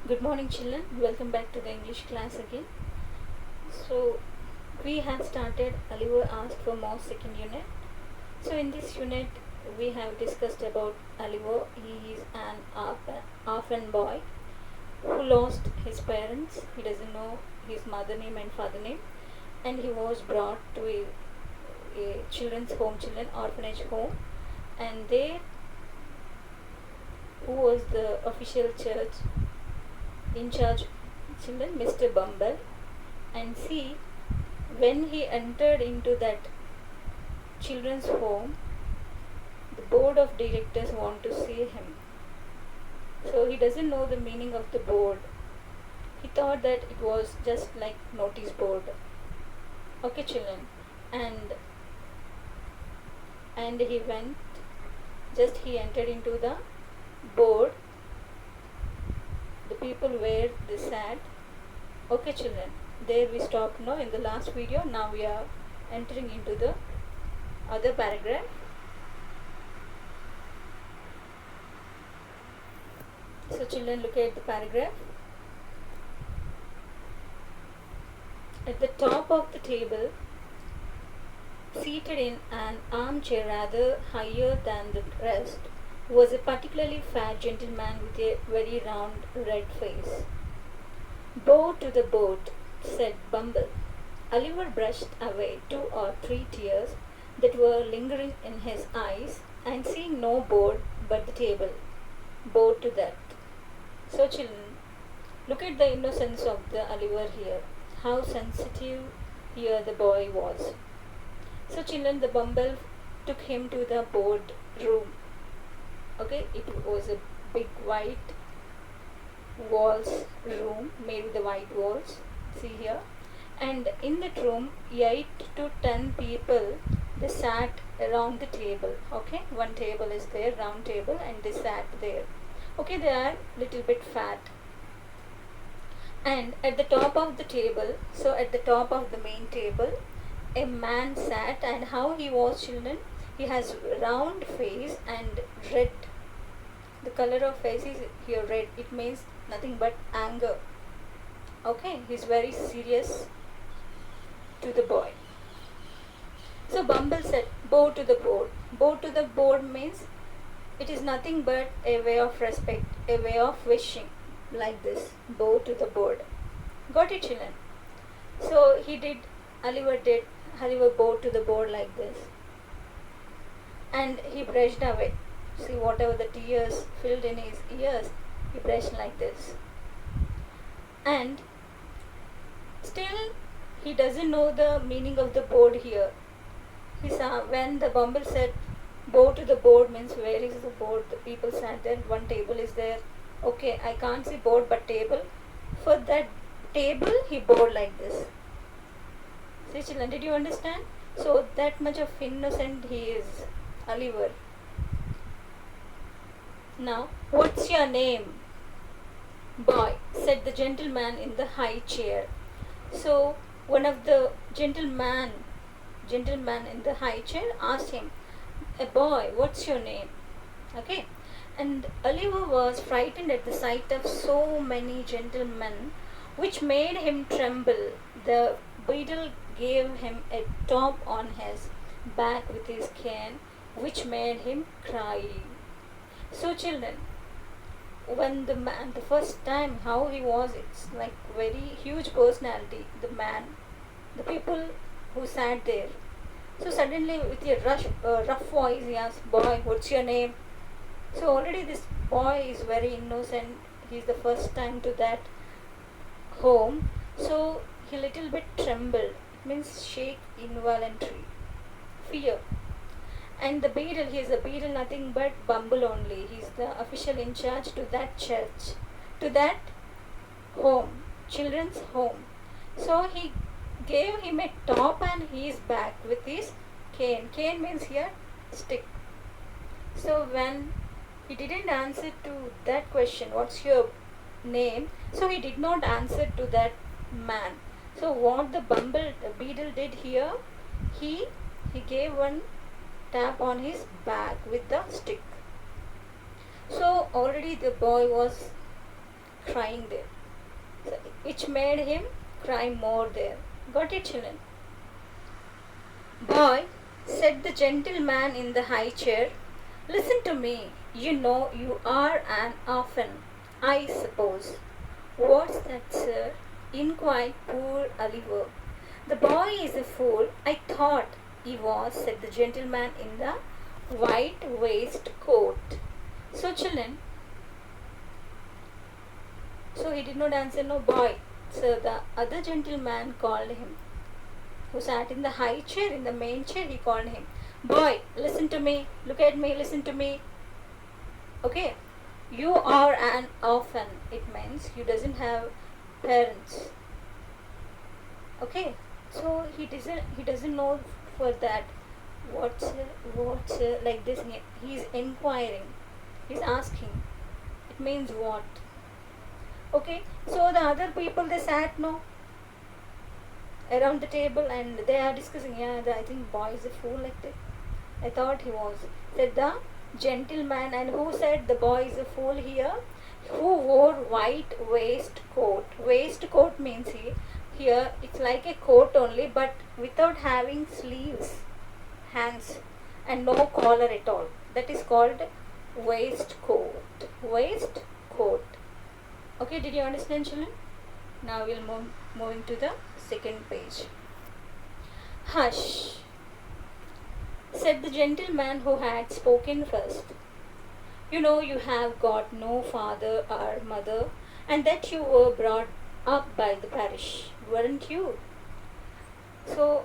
Good morning, children. Welcome back to the English class again. So, we have started Oliver Asked for More second unit. So, in this unit, we have discussed about Oliver. He is an orphan boy who lost his parents. He doesn't know his mother name and father name, and he was brought to a children's home, children orphanage home, and there, who was the official church in charge children, Mr. Bumble, and see, when he entered into that children's home, the board of directors want to see him. So he doesn't know the meaning of the board. He thought that it was just like notice board. Okay, children, and he went. Just he entered into the board. The people were they sat. Okay, children. There we stopped now in the last video. Now we are entering into the other paragraph. So children, look at the paragraph. At the top of the table, seated in an armchair rather higher than the rest, was a particularly fat gentleman with a very round red face. "Bow to the boat," said Bumble. Oliver brushed away 2 or 3 tears that were lingering in his eyes, and seeing no board but the table, bowed to that. So, children, look at the innocence of the Oliver here. How sensitive here the boy was. So, children, the Bumble took him to the board room. Okay, it was a big white walls room made with the white walls. See here, and in that room, 8 to 10 people they sat around the table. Okay, one table is there, round table, and they sat there. Okay, they are little bit fat. And at the top of the table, so at the top of the main table, a man sat, and how he was, children? He has round face and red. The color of face is here red. It means nothing but anger. Okay, he's very serious to the boy. So Bumble said, "Bow to the board." Bow to the board means it is nothing but a way of respect, a way of wishing, like this. Bow to the board. Got it, children? So he did. Oliver bowed to the board like this, and he brushed away. See, whatever the tears filled in his ears, he brushed like this. And still, he doesn't know the meaning of the board here. He saw when the Bumble said, "Bow to the board" means where is the board? The people sat there. One table is there. Okay, I can't see board but table. For that table, he bowed like this. See, children, did you understand? So that much of innocent he is, Oliver. Now, "What's your name?" "Boy," said the gentleman in the high chair. So one of the gentleman in the high chair asked him, "A boy, what's your name?" Okay, and Oliver was frightened at the sight of so many gentlemen, which made him tremble. The beadle gave him a tap on his back with his cane, which made him cry. So, children, when the first time, how he was, it's like very huge personality, the man, the people who sat there. So suddenly, with a rough voice, he asked, "Boy, what's your name?" So already this boy is very innocent. He's the first time to that home. So he little bit trembled. It means shake, involuntary, fear. And the beadle, he is a beadle, nothing but Bumble only. He's the official in charge to that church, to that home, children's home. So he gave him a top and his back with his cane. Cane means here stick. So when he didn't answer to that question, "What's your name?" So he did not answer to that man. So what the beadle did here, he gave one tap on his back with the stick. So already the boy was crying there. So, which made him cry more there. Got it, children? Boy, said the gentleman in the high chair, listen to me. You know you are an orphan, I suppose. What's that, sir? Inquired poor Oliver. The boy is a fool. I thought he was, said the gentleman in the white waistcoat. So, children, so he did not answer, no, boy. So the other gentleman called him, who sat in the high chair, in the main chair, he called him, boy, listen to me, look at me, listen to me. Okay, you are an orphan. It means you doesn't have parents. Okay, so he doesn't know for that. What's like this? He's inquiring. He's asking. It means what? Okay, so the other people, they sat no around the table and they are discussing. Yeah, I think boy is a fool like that. I thought he was. Said the gentleman. And who said the boy is a fool here? Who wore white waistcoat? Waistcoat means here it's like a coat only, but without having sleeves, hands, and no collar at all. That is called waistcoat. Waistcoat. Okay, did you understand, children? Now we'll moving to the second page. Hush, said the gentleman who had spoken first. You know you have got no father or mother, and that you were brought up by the parish, weren't you? So,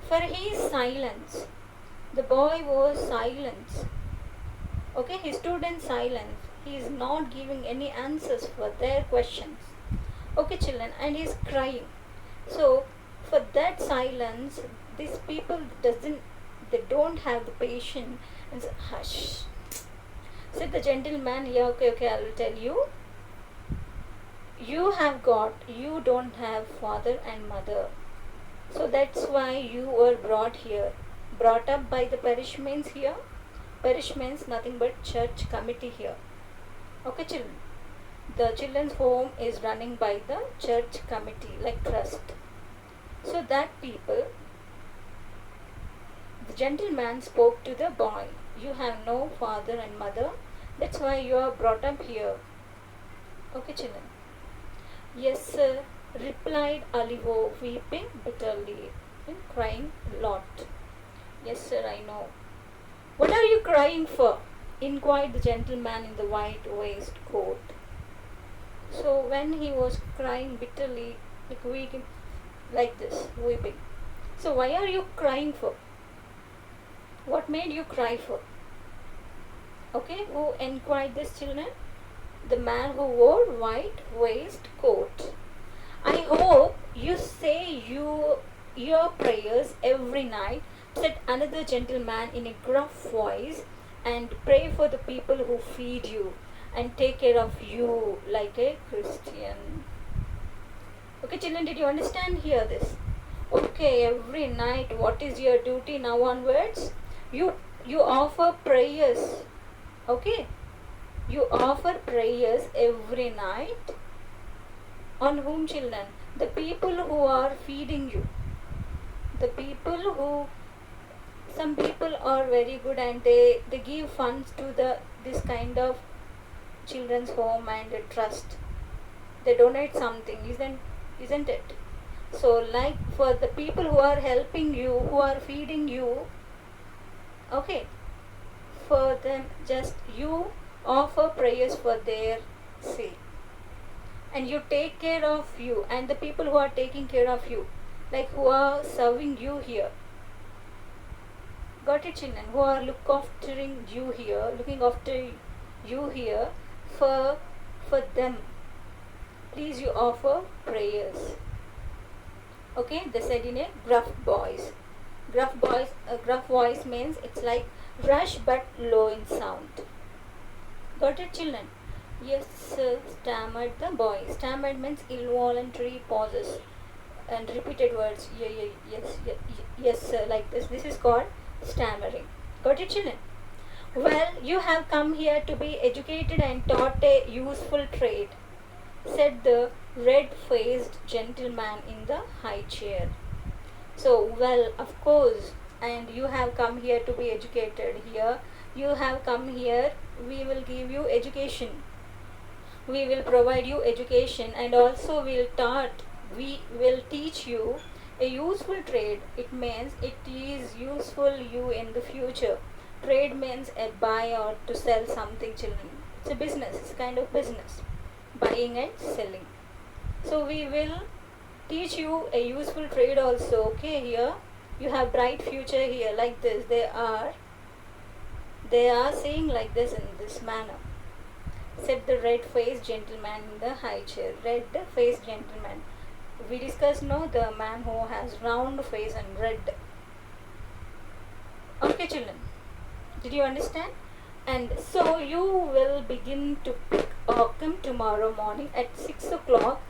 for his silence, the boy was silent. Okay, he stood in silence. He is not giving any answers for their questions. Okay, children, and he is crying. So, for that silence, these people they don't have the patience and say, hush. Said the gentleman, yeah, okay, I will tell you. You don't have father and mother. So that's why you were brought here. Brought up by the parish means here. Parish means nothing but church committee here. Okay, children. The children's home is running by the church committee, like trust. So that people, the gentleman spoke to the boy. You have no father and mother. That's why you are brought up here. Okay, children. Yes, sir, replied Oliver, weeping bitterly and crying a lot. Yes, sir, I know. What are you crying for? Inquired the gentleman in the white waistcoat. So when he was crying bitterly, like this, weeping. So why are you crying for? What made you cry for? Okay, who inquired this, children? The man who wore white waistcoat. I hope you say your prayers every night, said another gentleman in a gruff voice, and pray for the people who feed you and take care of you like a Christian. Okay, children, did you understand here this? Okay, every night, what is your duty now onwards? You offer prayers. Okay, you offer prayers every night. On whom, children? The people who are feeding you. The people who, some people are very good and they give funds to this kind of children's home and trust. They donate something, isn't it? So like for the people who are helping you, who are feeding you, okay, for them just you offer prayers for their sake. And you take care of you and the people who are taking care of you, like who are serving you here. Got it, children? Who are looking after you here, for them, please you offer prayers. Okay, they said in a gruff voice. Gruff voice means it's like rush but low in sound. Got it, children? Yes, sir, stammered the boy. Stammered means involuntary pauses and repeated words. Yes, sir, like this. This is called stammering. Got it, children? Well, you have come here to be educated and taught a useful trade. said the red-faced gentleman in the high chair. So, well, of course, and you have come here to be educated here. You have come here, we will give you education. We will provide you education, and also we will teach you a useful trade. It means it is useful you in the future. Trade means a buy or to sell something, children. It's a business, it's a kind of business. Buying and selling. So we will teach you a useful trade also. Okay, here you have bright future here, like this. They are saying like this, in this manner, said the red-faced gentleman in the high chair. Red-faced gentleman. We discussed no the man who has round face and red. Okay, children. Did you understand? And so you will begin to pick Occam tomorrow morning at 6 o'clock.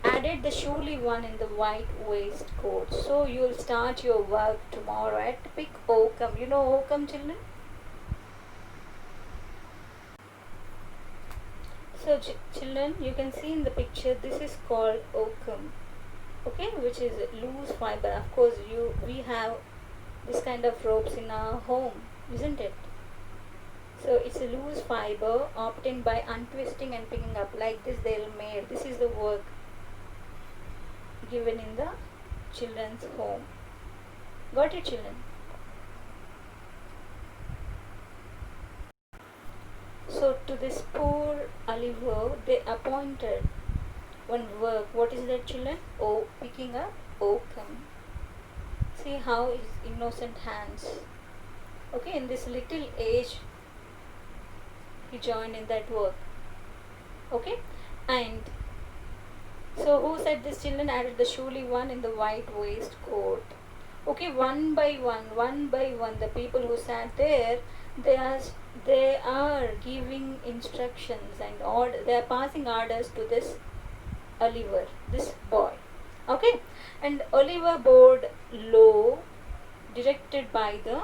Added the surely one in the white waistcoat. So you'll start your work tomorrow at pick Occam. You know Occam, children? So children, you can see in the picture, this is called oakum, okay, which is loose fiber. Of course, we have this kind of ropes in our home, isn't it? So it's a loose fiber obtained by untwisting and picking up, like this they'll made. This is the work given in the children's home. Got it, children? So to this poor Oliver, they appointed one work. What is that, children? Oh, picking up oakum. See how his innocent hands. Okay, in this little age, he joined in that work. Okay, and so who said this, children? Added the surely one in the white waistcoat. Okay, one by one, the people who sat there, they are giving instructions and they are passing orders to this Oliver, this boy. Okay, and Oliver bowed low, directed by the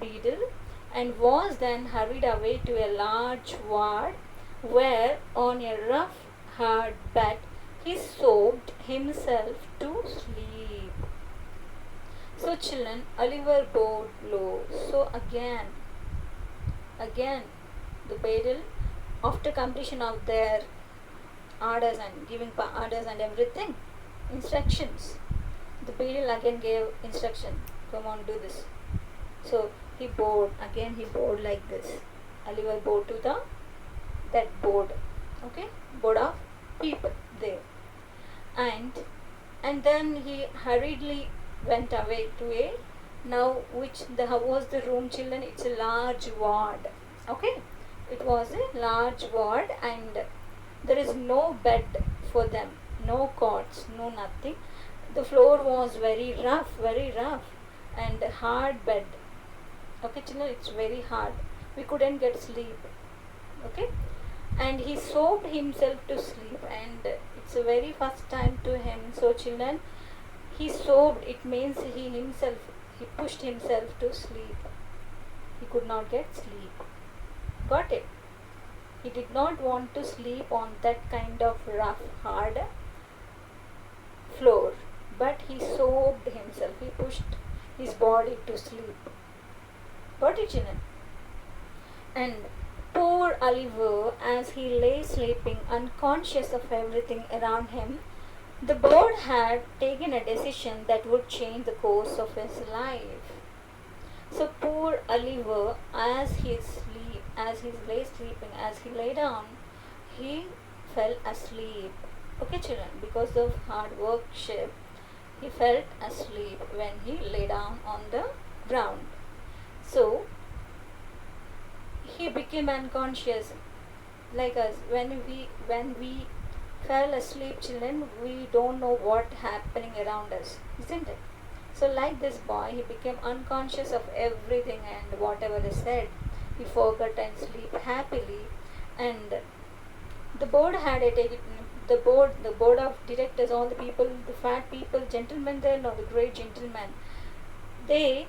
beadle, and was then hurried away to a large ward where, on a rough, hard bed, he sobbed himself to sleep. So children, Oliver bowed low. So again, the beadle, after completion of their orders and giving orders and everything, instructions, the beadle again gave instruction, come on, do this. So he bowed like this. Oliver bowed to that board, okay, board of people there, and then he hurriedly went away to a, now which how was the room, children? It's a large ward. Okay, it was a large ward, and there is no bed for them, no cots, no nothing. The floor was very rough, and hard bed. Okay, children, it's very hard. We couldn't get sleep. Okay, and he sobbed himself to sleep, and it's a very first time to him. So children, he sobbed, it means he pushed himself to sleep. He could not get sleep. Got it? He did not want to sleep on that kind of rough, hard floor, but he sobbed himself. He pushed his body to sleep. Got it, children? And poor Oliver, as he lay sleeping, unconscious of everything around him, the board had taken a decision that would change the course of his life. So poor Oliver, as he lay down, he fell asleep. Okay, children, because of hard workship, he felt asleep when he lay down on the ground. So he became unconscious, like us. When we fell asleep, children, we don't know what happening around us, isn't it? So like this boy, he became unconscious of everything, and whatever they said, he forgot and sleep happily. And the board had a take the board of directors, all the people, the fat people, gentlemen there, no, the great gentlemen, they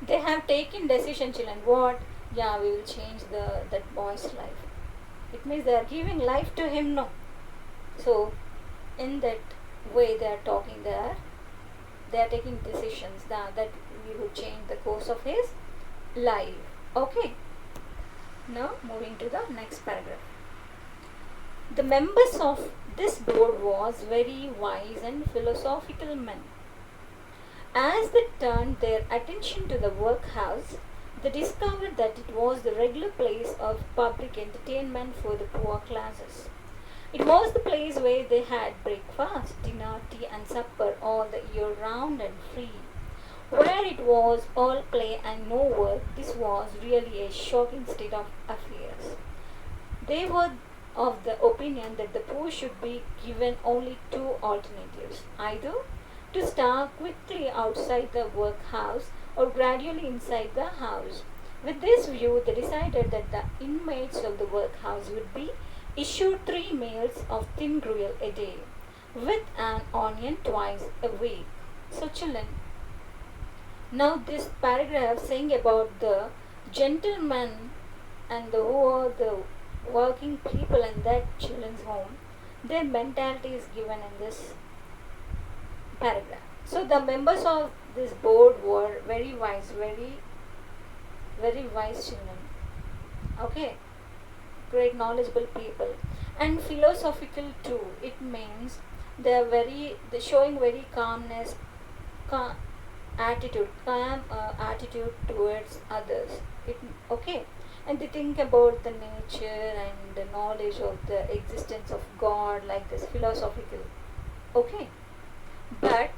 have taken decision, children. What? Yeah, we will change that boy's life. It means they are giving life to him, no. So in that way they are talking there, they are taking decisions that we would change the course of his life. Okay, now moving to the next paragraph. The members of this board was very wise and philosophical men. As they turned their attention to the workhouse, they discovered that it was the regular place of public entertainment for the poor classes. It was the place where they had breakfast, dinner, tea, and supper all the year round and free. Where it was all play and no work, this was really a shocking state of affairs. They were of the opinion that the poor should be given only two alternatives, either to starve quickly outside the workhouse or gradually inside the house. With this view, they decided that the inmates of the workhouse would be issued 3 meals of thin gruel a day, with an onion twice a week. So, children, now this paragraph saying about the gentlemen and the who are the working people in that children's home, their mentality is given in this paragraph. So the members of this board were very wise, very wise children. Okay, great knowledgeable people and philosophical too. It means they showing very calm attitude towards others. Okay, and they think about the nature and the knowledge of the existence of God, like this philosophical. Okay, but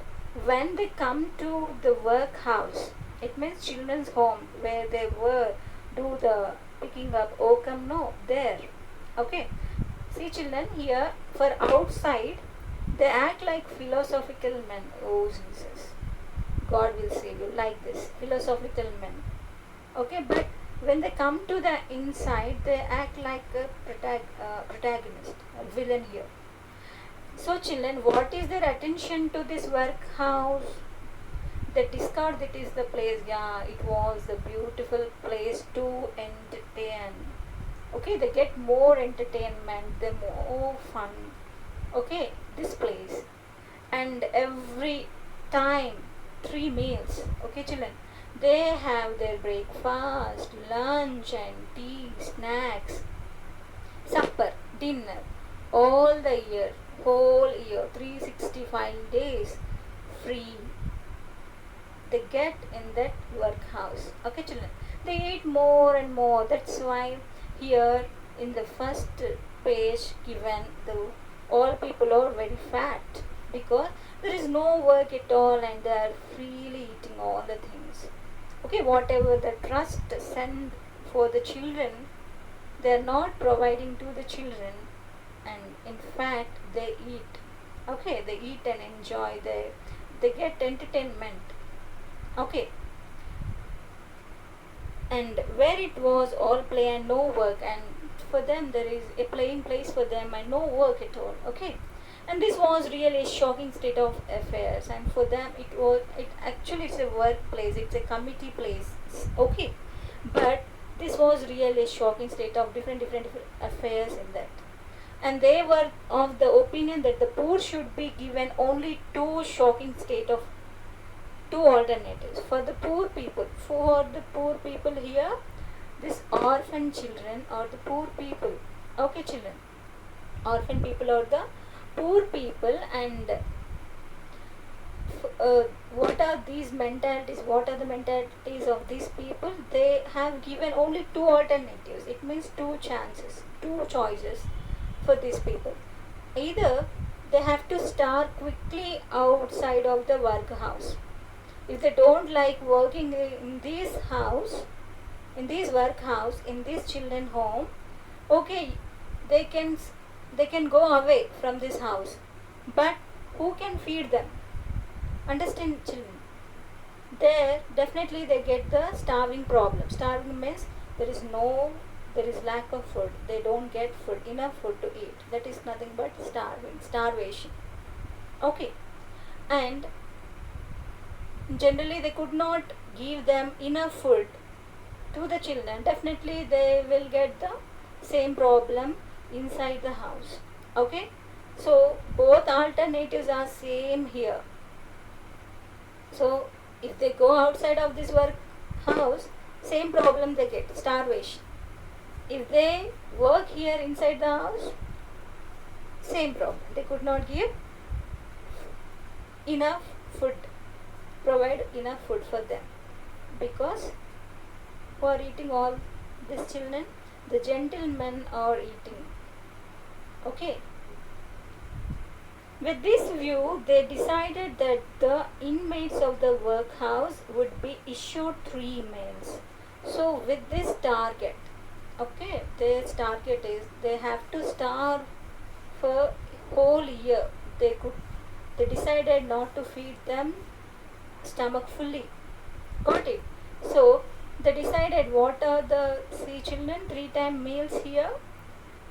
when they come to the workhouse, it means children's home where they were do the picking up oakum, no, there. Okay, see children, here for outside they act like philosophical men. Oh Jesus, God will save you, like this philosophical men. Okay, but when they come to the inside, they act like a protagonist, a villain here. So, children, what is their attention to this workhouse? They discovered it is the place. Yeah, it was the beautiful place to entertain. Okay, they get more entertainment, the more fun. Okay, this place, and every time 3 meals. Okay, children, they have their breakfast, lunch, and tea, snacks, supper, dinner, all the year, whole year, 365 days, free. They get in that workhouse. Okay, children, they eat more and more. That's why here in the first page given, the all people are very fat because there is no work at all and they are freely eating all the things. Okay, whatever the trust send for the children, they are not providing to the children, and in fact they eat. Okay, they eat and enjoy, they get entertainment. Okay, and where it was all play and no work, and for them there is a playing place for them and no work at all. Okay, and this was really a shocking state of affairs, and for them it actually it's a workplace, it's a committee place. Okay, but this was really a shocking state of different affairs in that, and they were of the opinion that the poor should be given only two shocking state of two alternatives for the poor people. For the poor people here, this orphan children or the poor people. Okay, children, orphan people or the poor people, and what are these mentalities? What are the mentalities of these people? They have given only two alternatives. It means two chances, two choices for these people. Either they have to start quickly outside of the workhouse. If they don't like working in this house, in this workhouse, in this children home, okay, they can go away from this house, but who can feed them? Understand, children? There definitely they get the starving problem. Starving means there is lack of food. They don't get food, enough food to eat. That is nothing but starvation. Okay, and generally they could not give them enough food to the children. Definitely they will get the same problem inside the house. Okay, so both alternatives are same here. So if they go outside of this work house, same problem they get, starvation. If they work here inside the house, same problem, they could not give enough food, provide enough food for them, because who are eating all these children? The gentlemen are eating. Okay, with this view, they decided that the inmates of the workhouse would be issued 3 meals. So, with this target, okay, their target is they have to starve for whole year. They decided not to feed them stomach fully. Got it? So, they decided what are the three children, 3 time meals here.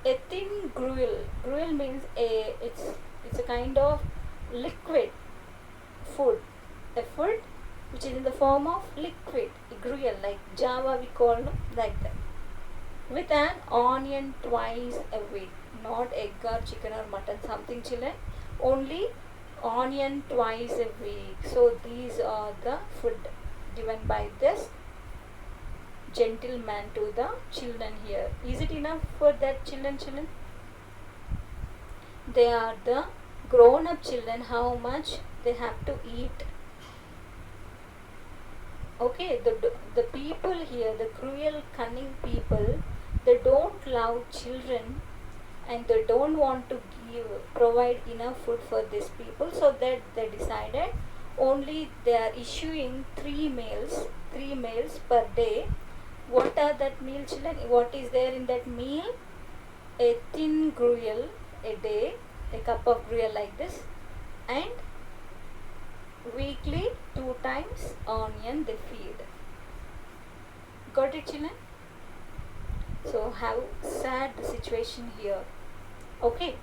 A thin gruel. Gruel means it's a kind of liquid food. A food which is in the form of liquid. A gruel, like Java we call, no? Like that. With an onion twice a week. Not egg or chicken or mutton, something children. Only onion twice a week. So these are the food given by this gentleman to the children here. Is it enough for that children? They are the grown up children, how much they have to eat. Okay, the people here, the cruel cunning people, they don't love children, and they don't want to provide enough food for these people, so that they decided only they are issuing 3 meals per day. What are that meal, children? What is there in that meal? A thin gruel a day, a cup of gruel like this, and weekly 2 times onion they feed. Got it, children? So how sad the situation here. Okay.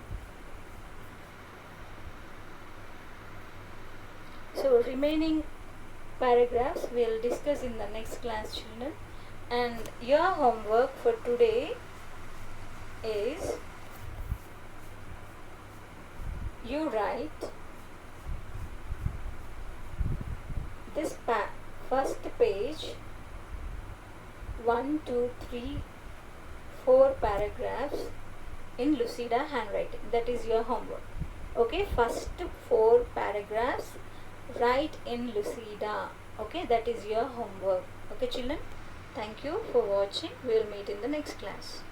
So remaining paragraphs we'll discuss in the next class, children. And your homework for today is you write this first page, 1, 2, 3, 4 paragraphs in Lucida handwriting. That is your homework. Okay, first 4 paragraphs write in Lucida. Okay, that is your homework. Okay, children. Thank you for watching. We will meet in the next class.